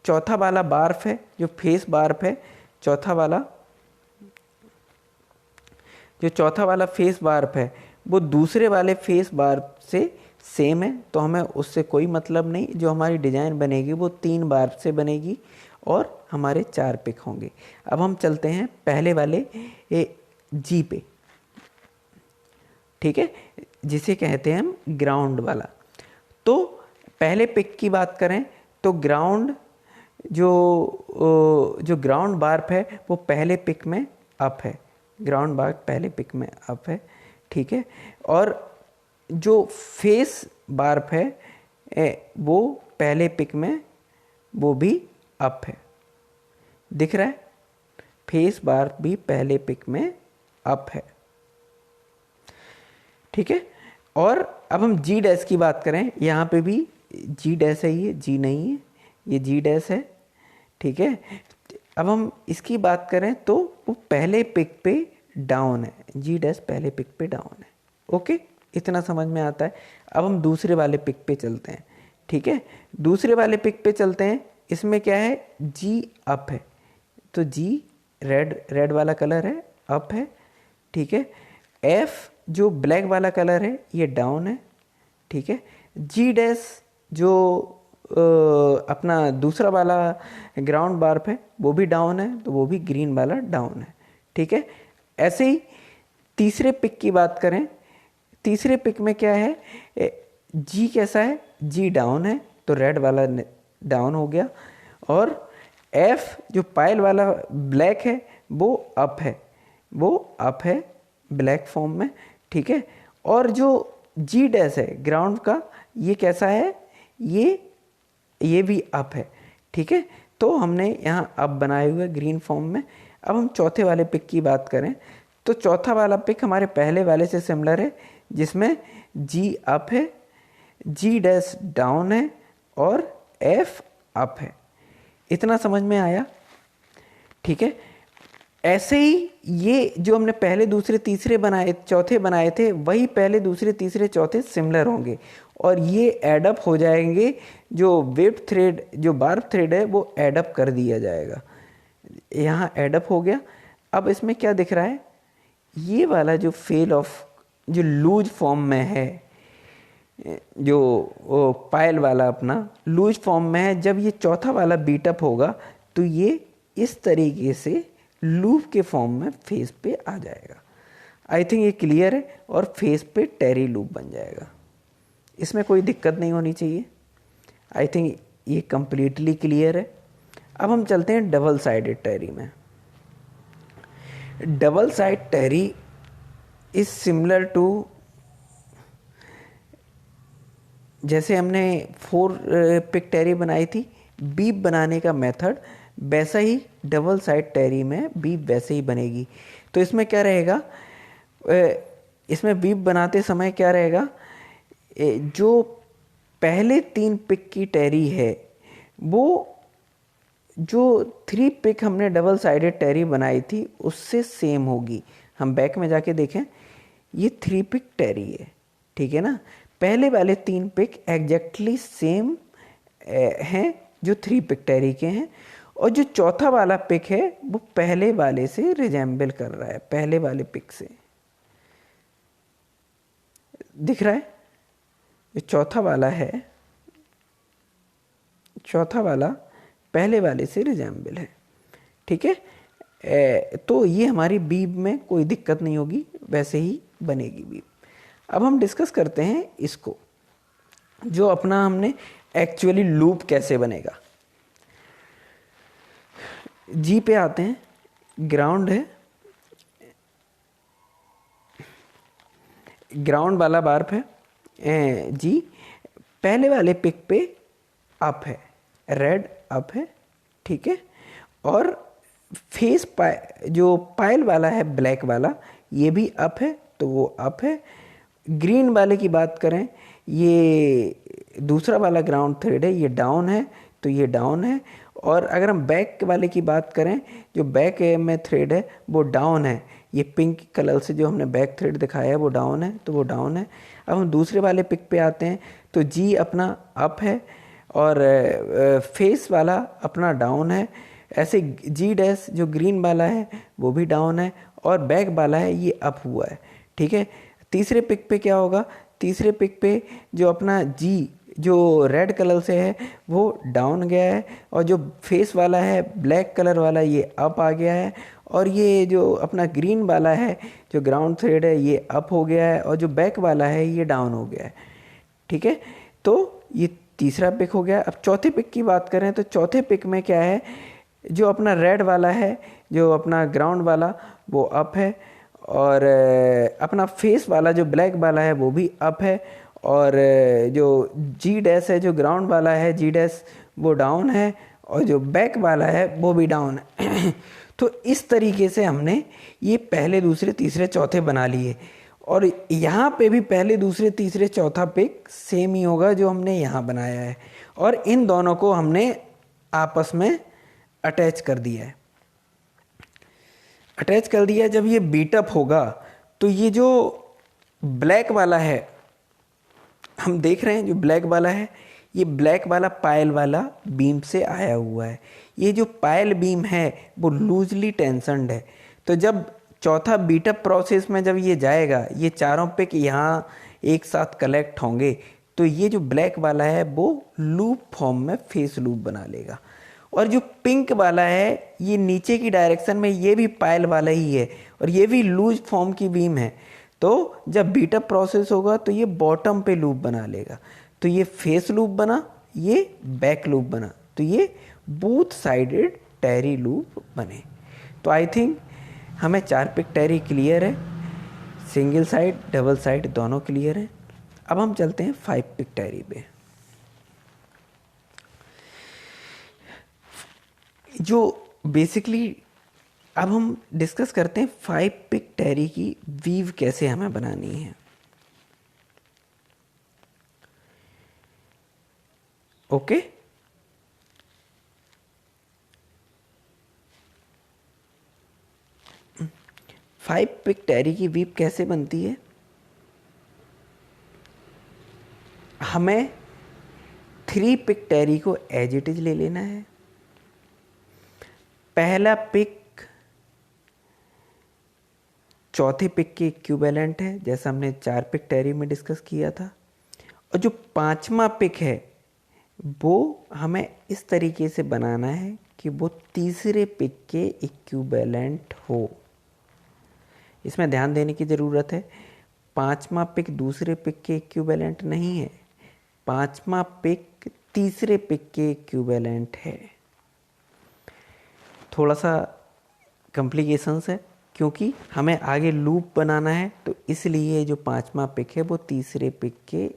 चौथा वाला बार्फ है, जो फेस बार्फ है, चौथा वाला फेस बार्फ है वो दूसरे वाले फेस बार्फ से सेम है, तो हमें उससे कोई मतलब नहीं। जो हमारी डिजाइन बनेगी वो 3 बार्फ से बनेगी और हमारे 4 पिक होंगे। अब हम चलते हैं पहले वाले जी पे। ठीक है, जिसे कहते हैं हम ग्राउंड वाला। तो पहले पिक की बात करें तो ग्राउंड जो ग्राउंड बार्फ है वो पहले पिक में अप है, ग्राउंड बार्फ पहले पिक में अप है। ठीक है, और जो फेस बार्फ है वो पहले पिक में वो भी अप है, दिख रहा है, फेस बार्फ भी पहले पिक में अप है। ठीक है, और अब हम जी डैश की बात करें, यहाँ पे भी जी डैश है, ये जी नहीं है, ये जी डैश है। ठीक है, अब हम इसकी बात करें तो वो पहले पिक पे डाउन है, जी डैश पहले पिक पे डाउन है। ओके, इतना समझ में आता है। अब हम दूसरे वाले पिक पे चलते हैं। ठीक है, दूसरे वाले पिक पे चलते हैं। इसमें क्या है, जी अप है, तो जी रेड वाला कलर है, अप है। ठीक है, एफ जो ब्लैक वाला कलर है ये डाउन है। ठीक है, जी डैश जो अपना दूसरा वाला ग्राउंड बार है वो भी डाउन है, तो वो भी ग्रीन वाला डाउन है। ठीक है, ऐसे ही तीसरे पिक की बात करें, तीसरे पिक में क्या है, जी कैसा है, जी डाउन है, तो रेड वाला डाउन हो गया। और एफ जो पायल वाला ब्लैक है वो अप है, वो अप है ब्लैक फॉर्म में। ठीक है, और जो जी डैश है ग्राउंड का, ये कैसा है, ये भी अप है। ठीक है, तो हमने यहाँ अप बनाए हुए ग्रीन फॉर्म में। अब हम चौथे वाले पिक की बात करें तो चौथा वाला पिक हमारे पहले वाले से सिमिलर है, जिसमें जी अप है, जी डैश डाउन है और एफ अप है। इतना समझ में आया? ठीक है, ऐसे ही ये जो हमने पहले दूसरे तीसरे बनाए, चौथे बनाए थे, वही पहले दूसरे तीसरे चौथे सिमिलर होंगे और ये एडअप हो जाएंगे। जो वेब थ्रेड जो बार्ब थ्रेड है वो एडअप कर दिया जाएगा। यहाँ एडअप हो गया। अब इसमें क्या दिख रहा है, ये वाला जो फेल ऑफ जो लूज फॉर्म में है, जो पायल वाला अपना लूज फॉर्म में है, जब ये चौथा वाला बीटअप होगा तो ये इस तरीके से लूप के फॉर्म में फेस पे आ जाएगा। आई थिंक ये क्लियर है, और फेस पे टेरी लूप बन जाएगा। इसमें कोई दिक्कत नहीं होनी चाहिए। आई थिंक ये कंप्लीटली क्लियर है। अब हम चलते हैं डबल साइडेड टेरी में। डबल साइड टेरी इज सिमिलर टू, जैसे हमने 4 पिक टेरी बनाई थी, बीप बनाने का मेथड वैसा ही डबल साइड टेरी में बीप वैसे ही बनेगी। तो इसमें क्या रहेगा, इसमें बीप बनाते समय क्या रहेगा, जो पहले 3 पिक की टेरी है वो जो 3 पिक हमने डबल साइडेड टेरी बनाई थी उससे सेम होगी। हम बैक में जाके देखें, ये 3 पिक टेरी है। ठीक है ना, पहले वाले 3 पिक एग्जैक्टली सेम हैं जो 3 पिक टेरी के हैं, और जो चौथा वाला पिक है वो पहले वाले से रिजेंबल कर रहा है, पहले वाले पिक से दिख रहा है। जो चौथा वाला है, चौथा वाला पहले वाले से रिजेंबल है। ठीक है, तो ये हमारी बीप में कोई दिक्कत नहीं होगी, वैसे ही बनेगी बीप। अब हम डिस्कस करते हैं इसको, जो अपना हमने एक्चुअली लूप कैसे बनेगा। जी पे आते हैं, ग्राउंड है, ग्राउंड वाला बार्ब है, जी पहले वाले पिक पे अप है, रेड अप है। ठीक है, और फेस जो पायल वाला है ब्लैक वाला, ये भी अप है, तो वो अप है। ग्रीन वाले की बात करें, ये दूसरा वाला ग्राउंड थ्रेड है, ये डाउन है, तो ये डाउन है। और अगर हम बैक वाले की बात करें, जो बैक में थ्रेड है वो डाउन है, ये पिंक कलर से जो हमने बैक थ्रेड दिखाया है वो डाउन है, तो वो डाउन है। अब हम दूसरे वाले पिक पे आते हैं, तो जी अपना अप है और फेस वाला अपना डाउन है। ऐसे जी डैश जो ग्रीन वाला है वो भी डाउन है, और बैक वाला है ये अप हुआ है। ठीक है, तीसरे पिक पे क्या होगा, तीसरे पिक पे जो अपना जी जो रेड कलर से है वो डाउन गया है, और जो फेस वाला है ब्लैक कलर वाला ये अप आ गया है, और ये जो अपना ग्रीन वाला है जो ग्राउंड थ्रेड है ये अप हो गया है, और जो बैक वाला है ये डाउन हो गया है। ठीक है, तो ये तीसरा पिक हो गया। अब चौथे पिक की बात करें तो चौथे पिक में क्या है, जो अपना रेड वाला है, जो अपना ग्राउंड वाला वो अप है, और अपना फेस वाला जो ब्लैक वाला है वो भी अप है, और जो जी डैश है जो ग्राउंड वाला है जी डैश वो डाउन है, और जो बैक वाला है वो भी डाउन है। तो इस तरीके से हमने ये पहले दूसरे तीसरे चौथे बना लिए, और यहाँ पे भी पहले दूसरे तीसरे चौथा पिक सेम ही होगा जो हमने यहाँ बनाया है, और इन दोनों को हमने आपस में अटैच कर दिया है। अटैच कर दिया। जब ये बीटअप होगा तो ये जो ब्लैक वाला है, हम देख रहे हैं जो ब्लैक वाला है, ये ब्लैक वाला पायल वाला बीम से आया हुआ है। ये जो पायल बीम है वो लूजली टेंशनड है। तो जब चौथा बीटअप प्रोसेस में जब ये जाएगा, ये चारों पिक यहाँ एक साथ कलेक्ट होंगे, तो ये जो ब्लैक वाला है वो लूप फॉर्म में फेस लूप बना लेगा। और जो पिंक वाला है ये नीचे की डायरेक्शन में, ये भी पायल वाला ही है और ये भी लूज फॉर्म की बीम है। तो जब बीटअप प्रोसेस होगा तो ये बॉटम पे लूप बना लेगा। तो ये फेस लूप बना, ये बैक लूप बना, तो ये बोथ साइडेड टेरी लूप बने। तो आई थिंक हमें 4 पिक टेरी क्लियर है, सिंगल साइड डबल साइड दोनों क्लियर हैं। अब हम चलते हैं 5 पिक टेरी पे। जो बेसिकली अब हम डिस्कस करते हैं 5 पिक टेरी की वीव कैसे हमें बनानी है। ओके, 5 पिक टेरी की वीव कैसे बनती है। हमें 3 पिक टेरी को एज इट इज ले लेना है। पहला पिक चौथे पिक के इक्विवेलेंट है, जैसा हमने 4 पिक टेरी में डिस्कस किया था। और जो 5वां पिक है वो हमें इस तरीके से बनाना है कि वो तीसरे पिक के इक्विवेलेंट हो। इसमें ध्यान देने की ज़रूरत है, 5वां पिक दूसरे पिक के इक्विवेलेंट नहीं है, 5वां पिक तीसरे पिक के इक्विवेलेंट है। थोड़ा सा कॉम्प्लिकेशंस है क्योंकि हमें आगे लूप बनाना है, तो इसलिए जो 5वां पिक है वो तीसरे पिक के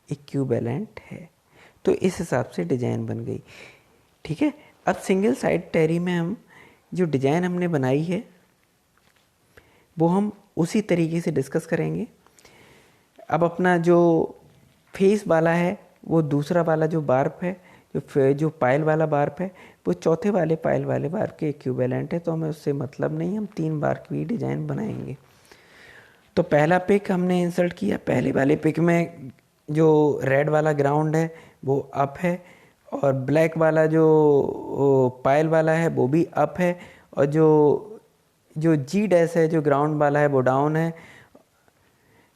इक्विवेलेंट है। तो इस हिसाब से डिजाइन बन गई। ठीक है, अब सिंगल साइड टेरी में हम जो डिजाइन हमने बनाई है वो हम उसी तरीके से डिस्कस करेंगे। अब अपना जो फेस वाला है वो दूसरा वाला जो बार्प है, जो पायल वाला बार्प है, वो चौथे वाले पायल वाले बार्प के इक्विवेलेंट है। तो हमें उससे मतलब नहीं, हम 3 बार की डिजाइन बनाएंगे। तो पहला पिक हमने इंसर्ट किया। पहले वाले पिक में जो रेड वाला ग्राउंड है वो अप है, और ब्लैक वाला जो पायल वाला है वो भी अप है, और जो जी डैश है जो ग्राउंड वाला है वो डाउन है।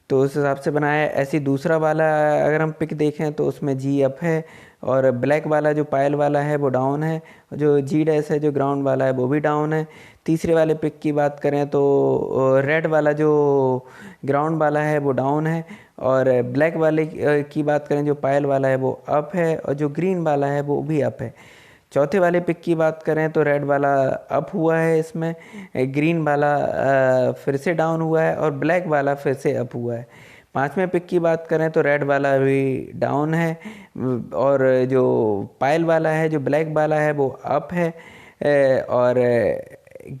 तो उस हिसाब से बनाया। ऐसे दूसरा वाला अगर हम पिक देखें तो उसमें जी अप है, और ब्लैक वाला जो पायल वाला है वो डाउन है, जो जी डैश है जो ग्राउंड वाला है वो भी डाउन है। तीसरे वाले पिक की बात करें तो रेड वाला जो ग्राउंड वाला है वो डाउन है, और ब्लैक वाले की बात करें जो पायल वाला है वो अप है, और जो ग्रीन वाला है वो भी अप है। चौथे वाले पिक की बात करें तो रेड वाला अप हुआ है, इसमें ग्रीन वाला फिर से डाउन हुआ है, और ब्लैक वाला फिर से अप हुआ है। 5वें पिक की बात करें तो रेड वाला भी डाउन है, और जो पायल वाला है जो ब्लैक वाला है वो अप है, और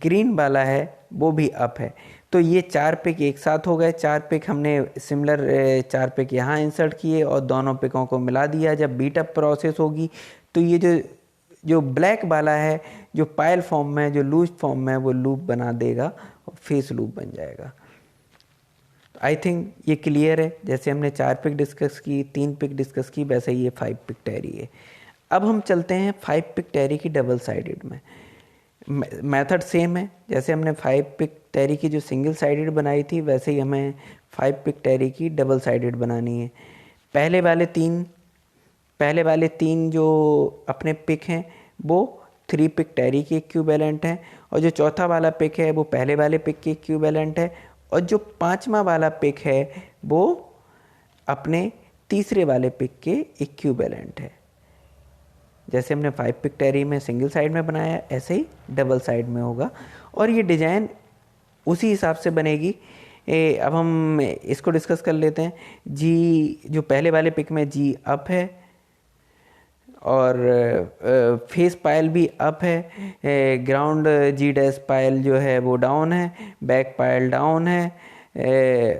ग्रीन वाला है वो भी अप है। तो ये 4 पिक एक साथ हो गए। 4 पिक हमने सिमिलर 4 पिक यहाँ इंसर्ट किए और दोनों पिकों को मिला दिया। जब बीटअप प्रोसेस होगी तो ये जो ब्लैक वाला है जो पायल फॉर्म में, जो लूज फॉर्म में, वो लूप बना देगा और फेस लूप बन जाएगा। आई थिंक ये क्लियर है। जैसे हमने 4 पिक डिस्कस की, 3 पिक डिस्कस की, वैसे ही ये 5 पिक टेरी है। अब हम चलते हैं 5 पिक टेरी की डबल साइडेड में। मेथड सेम है, जैसे हमने 5 पिक टेरी की जो सिंगल साइडेड बनाई थी वैसे ही हमें 5 पिक टेरी की डबल साइडेड बनानी है। पहले वाले तीन जो अपने पिक हैं वो 3 पिक टेरी के इक्विवेलेंट हैं, और जो चौथा वाला पिक है वो पहले वाले पिक के इक्विवेलेंट है, और जो 5वां वाला पिक है वो अपने तीसरे वाले पिक के इक्विवेलेंट है। जैसे हमने 5 पिक टेरी में सिंगल साइड में बनाया, ऐसे ही डबल साइड में होगा, और ये डिजाइन उसी हिसाब से बनेगी। अब हम इसको डिस्कस कर लेते हैं। जी जो पहले वाले पिक में जी अप है, और फेस पायल भी अप है, ग्राउंड जी डैश पायल जो है वो डाउन है, बैक पायल डाउन है,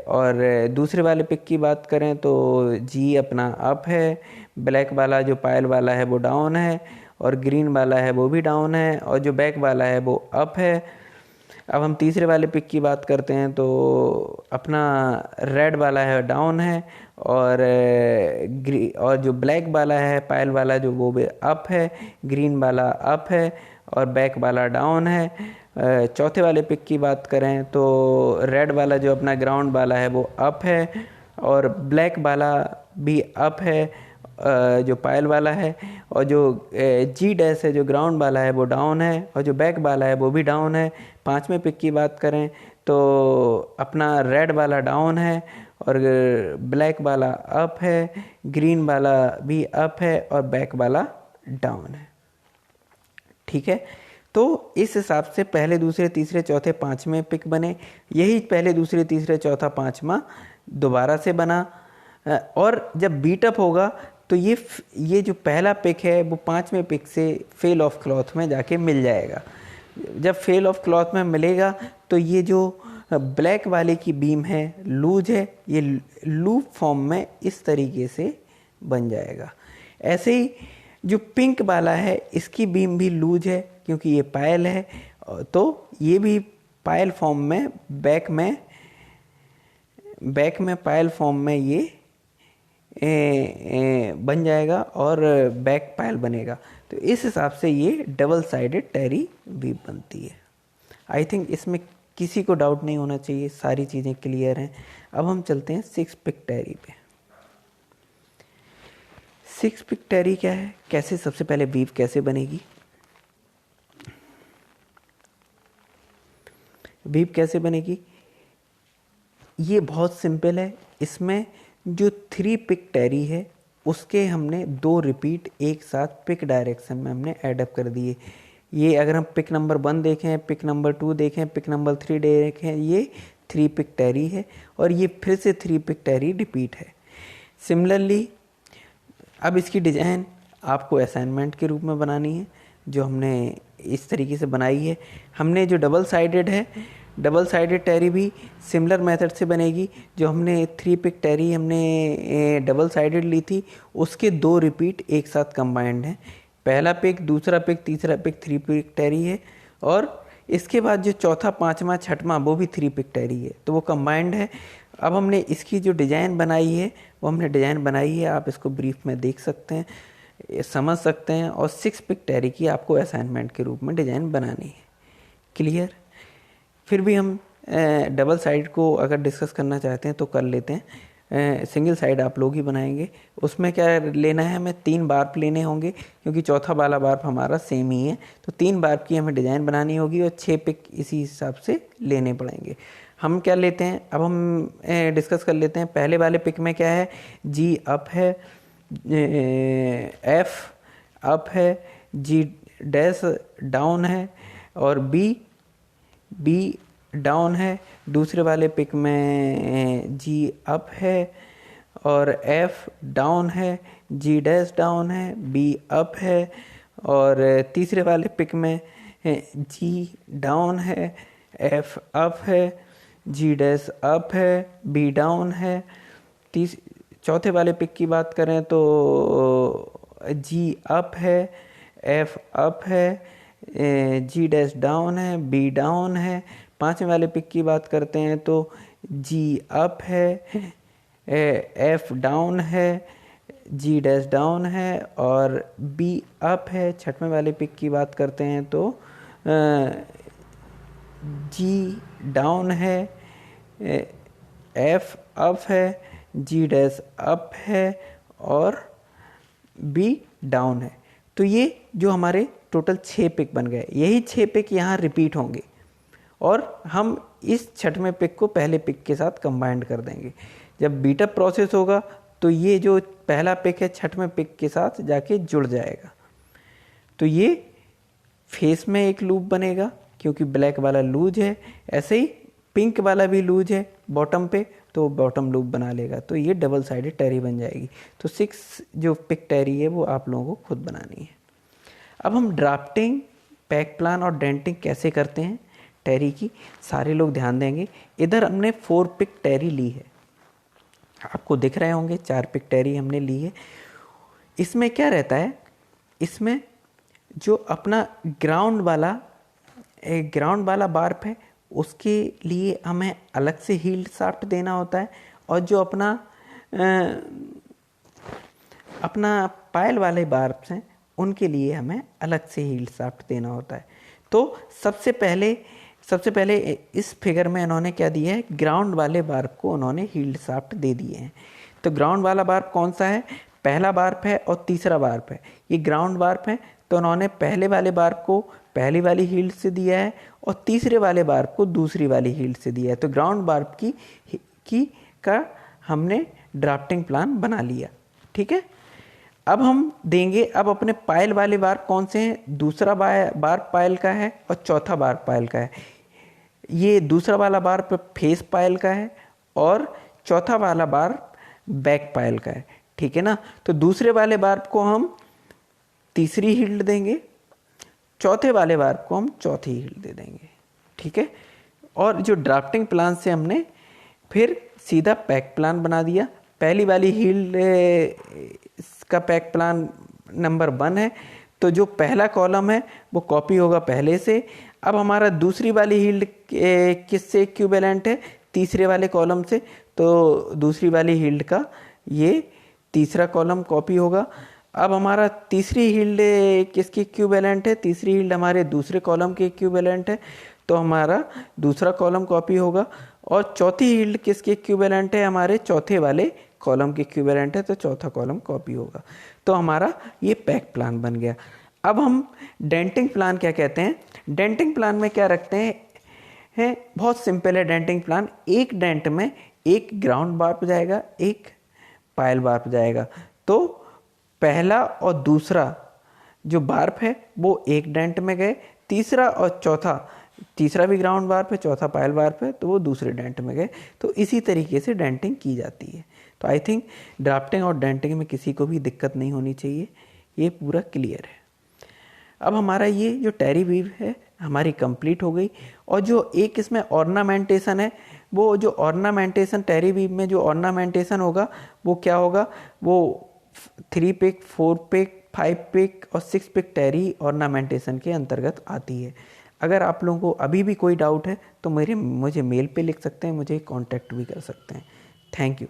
और दूसरे वाले पिक की बात करें तो जी अपना अप है, ब्लैक वाला जो पायल वाला है वो डाउन है, और ग्रीन वाला है वो भी डाउन है, और जो बैक वाला है वो अप है, अब हम तीसरे वाले पिक की बात करते हैं तो अपना रेड वाला है डाउन है, और जो ब्लैक वाला है पायल वाला जो वो भी अप है, ग्रीन वाला अप है और बैक वाला डाउन है। चौथे वाले पिक की बात करें तो रेड वाला जो अपना ग्राउंड वाला है वो अप है, और ब्लैक वाला भी अप है जो पायल वाला है, और जो जी डैश है जो ग्राउंड वाला है वो डाउन है, और जो बैक वाला है वो भी डाउन है। पांचवें पिक की बात करें तो अपना रेड वाला डाउन है और ब्लैक वाला अप है, ग्रीन वाला भी अप है और बैक वाला डाउन है। ठीक है, तो इस हिसाब से पहले दूसरे तीसरे चौथे पांचवें पिक बने। यही पहले दूसरे तीसरे चौथा पांचवा दोबारा से बना, और जब बीट अप होगा तो ये जो पहला पिक है वो पांचवें पिक से फेल ऑफ क्लॉथ में जाके मिल जाएगा। जब फेल ऑफ क्लॉथ में मिलेगा तो ये जो ब्लैक वाले की बीम है लूज है, ये लूप फॉर्म में इस तरीके से बन जाएगा। ऐसे ही जो पिंक वाला है इसकी बीम भी लूज है क्योंकि ये पायल है, तो ये भी पायल फॉर्म में बैक में पायल फॉर्म में ये बन जाएगा और बैक पायल बनेगा। तो इस हिसाब से ये डबल साइडेड टेरी वीव बनती है। आई थिंक इसमें किसी को डाउट नहीं होना चाहिए, सारी चीज़ें क्लियर हैं। अब हम चलते हैं 6 पिक टेरी पे। 6 पिक टेरी क्या है, कैसे सबसे पहले वीव कैसे बनेगी, वीव कैसे बनेगी, ये बहुत सिंपल है। इसमें जो 3 पिक टेरी है उसके हमने 2 रिपीट एक साथ पिक डायरेक्शन में हमने एडअप कर दिए। ये अगर हम पिक नंबर 1 देखें, पिक नंबर 2 देखें, पिक नंबर 3 देखें, ये 3 पिक टेरी है और ये फिर से 3 पिक टेरी रिपीट है। सिमिलरली अब इसकी डिज़ाइन आपको असाइनमेंट के रूप में बनानी है, जो हमने इस तरीके से बनाई है। हमने जो डबल साइडेड है, डबल साइडेड टेरी भी सिमिलर मेथड से बनेगी। जो हमने 3 पिक टेरी हमने डबल साइडेड ली थी उसके 2 रिपीट एक साथ कंबाइंड हैं। पहला पिक, दूसरा पिक, तीसरा पिक 3 पिक टेरी है, और इसके बाद जो चौथा पांचवा छठवां वो भी 3 पिक टेरी है, तो वो कंबाइंड है। अब हमने इसकी जो डिज़ाइन बनाई है वो हमने डिज़ाइन बनाई है, आप इसको ब्रीफ में देख सकते हैं, समझ सकते हैं, और 6 पिक टेरी की आपको असाइनमेंट के रूप में डिज़ाइन बनानी है। क्लियर? फिर भी हम डबल साइड को अगर डिस्कस करना चाहते हैं तो कर लेते हैं। सिंगल साइड आप लोग ही बनाएंगे। उसमें क्या लेना है, हमें 3 बार्प लेने होंगे क्योंकि चौथा वाला बार्प हमारा सेम ही है, तो 3 बार्प की हमें डिज़ाइन बनानी होगी और 6 पिक इसी हिसाब से लेने पड़ेंगे। हम क्या लेते हैं, अब हम डिस्कस कर लेते हैं। पहले वाले पिक में क्या है, जी अप है, एफ अप है, जी डैश डाउन है और बी डाउन है। दूसरे वाले पिक में जी अप है और एफ डाउन है, जी डैश डाउन है, बी अप है, और तीसरे वाले पिक में जी डाउन है, एफ अप है, जी डैश अप है, बी डाउन है। चौथे वाले पिक की बात करें तो जी अप है, एफ अप है, जी डैश डाउन है, बी डाउन है। पांचवें वाले पिक की बात करते हैं तो जी अप है, एफ डाउन है, जी डैश डाउन है और बी अप है। छठवें वाले पिक की बात करते हैं तो जी डाउन है, एफ अप है, जी डैश अप है और बी डाउन है। तो ये जो हमारे टोटल 6 पिक बन गए, यही 6 पिक यहाँ रिपीट होंगे और हम इस छठवें पिक को पहले पिक के साथ कंबाइंड कर देंगे। जब बीटअप प्रोसेस होगा तो ये जो पहला पिक है छठवें पिक के साथ जाके जुड़ जाएगा। तो ये फेस में एक लूप बनेगा क्योंकि ब्लैक वाला लूज है, ऐसे ही पिंक वाला भी लूज है बॉटम पे, तो बॉटम लूप बना लेगा। तो ये डबल साइडेड टेरी बन जाएगी। तो 6 जो पिक टेरी है वो आप लोगों को खुद बनानी है। अब हम ड्राफ्टिंग, पैक प्लान और डेंटिंग कैसे करते हैं टेरी की, सारे लोग ध्यान देंगे। इधर हमने 4 पिक टेरी ली है, आपको दिख रहे होंगे 4 पिक टेरी हमने ली है। इसमें क्या रहता है, इसमें जो अपना ग्राउंड वाला बार्प है उसके लिए हमें अलग से हील्ड शाफ्ट देना होता है, और जो अपना पायल वाले बार्ब्स हैं उनके लिए हमें अलग से हील्ड शाफ्ट देना होता है। तो सबसे पहले इस फिगर में इन्होंने क्या दिया है, ग्राउंड वाले बार्ब को उन्होंने हील्ड शाफ्ट दे दिए हैं। तो ग्राउंड वाला बार्ब कौन सा है, पहला बार्ब है और तीसरा बार्ब है। ये ग्राउंड बार्ब है, तो उन्होंने पहले वाले बार्ब को पहली वाली हील्ड से दिया है और तीसरे वाले बार्ब को दूसरी वाली हील्ड से दिया है। तो ग्राउंड बार्ब का हमने ड्राफ्टिंग प्लान बना लिया। ठीक है, अब हम देंगे, अब अपने पायल वाले बार्ब कौन से हैं, दूसरा बार्ब पायल का है और चौथा बार्ब पायल का है। ये दूसरा वाला बार्ब फेस पायल का है और चौथा वाला बार्ब बैक पायल का है। ठीक है ना, तो दूसरे वाले बार्ब को हम तीसरी हील्ड देंगे, चौथे वाले बार्ब को हम चौथी हील्ड दे देंगे। ठीक है, और जो ड्राफ्टिंग प्लान से हमने फिर सीधा पैक प्लान बना दिया। पहली वाली हील्ड का पैक प्लान नंबर 1 है, तो जो पहला कॉलम है वो कॉपी होगा पहले से। अब हमारा दूसरी वाली हील्ड किससे इक्विवेलेंट है, तीसरे वाले कॉलम से, तो दूसरी वाली हील्ड का ये तीसरा कॉलम कॉपी होगा। अब हमारा तीसरी हील्ड किसकी इक्विवेलेंट है, तीसरी हील्ड हमारे दूसरे कॉलम के इक्विवेलेंट है, तो हमारा दूसरा कॉलम कॉपी होगा। और चौथी हील्ड किसके इक्विवेलेंट है, हमारे चौथे वाले कॉलम के इक्विवेलेंट है, तो चौथा कॉलम कॉपी होगा। तो हमारा ये पैक प्लान बन गया। अब हम डेंटिंग प्लान क्या कहते हैं, डेंटिंग प्लान में क्या रखते हैं, बहुत सिंपल है डेंटिंग प्लान। एक डेंट में एक ग्राउंड बार्ब जाएगा, एक पायल बार्ब जाएगा। तो पहला और दूसरा जो बार्ब है वो एक डेंट में गए, तीसरा और चौथा, तीसरा भी ग्राउंड बार्ब है, चौथा पायल बार्ब है, तो वो दूसरे डेंट में गए। तो इसी तरीके से डेंटिंग की जाती है। तो आई थिंक ड्राफ्टिंग और डेंटिंग में किसी को भी दिक्कत नहीं होनी चाहिए, ये पूरा क्लियर है। अब हमारा ये जो टेरी वीव है हमारी कंप्लीट हो गई। और जो एक इसमें ऑर्नामेंटेशन है, वो जो ऑर्नामेंटेशन टेरी वीव में जो ऑर्नामेंटेशन होगा वो क्या होगा, वो 3 पिक, 4 पिक, 5 पिक और 6 पिक टेरी ऑर्नामेंटेशन के अंतर्गत आती है। अगर आप लोगों को अभी भी कोई डाउट है तो मुझे मेल पे लिख सकते हैं, मुझे कांटेक्ट भी कर सकते हैं। Thank you.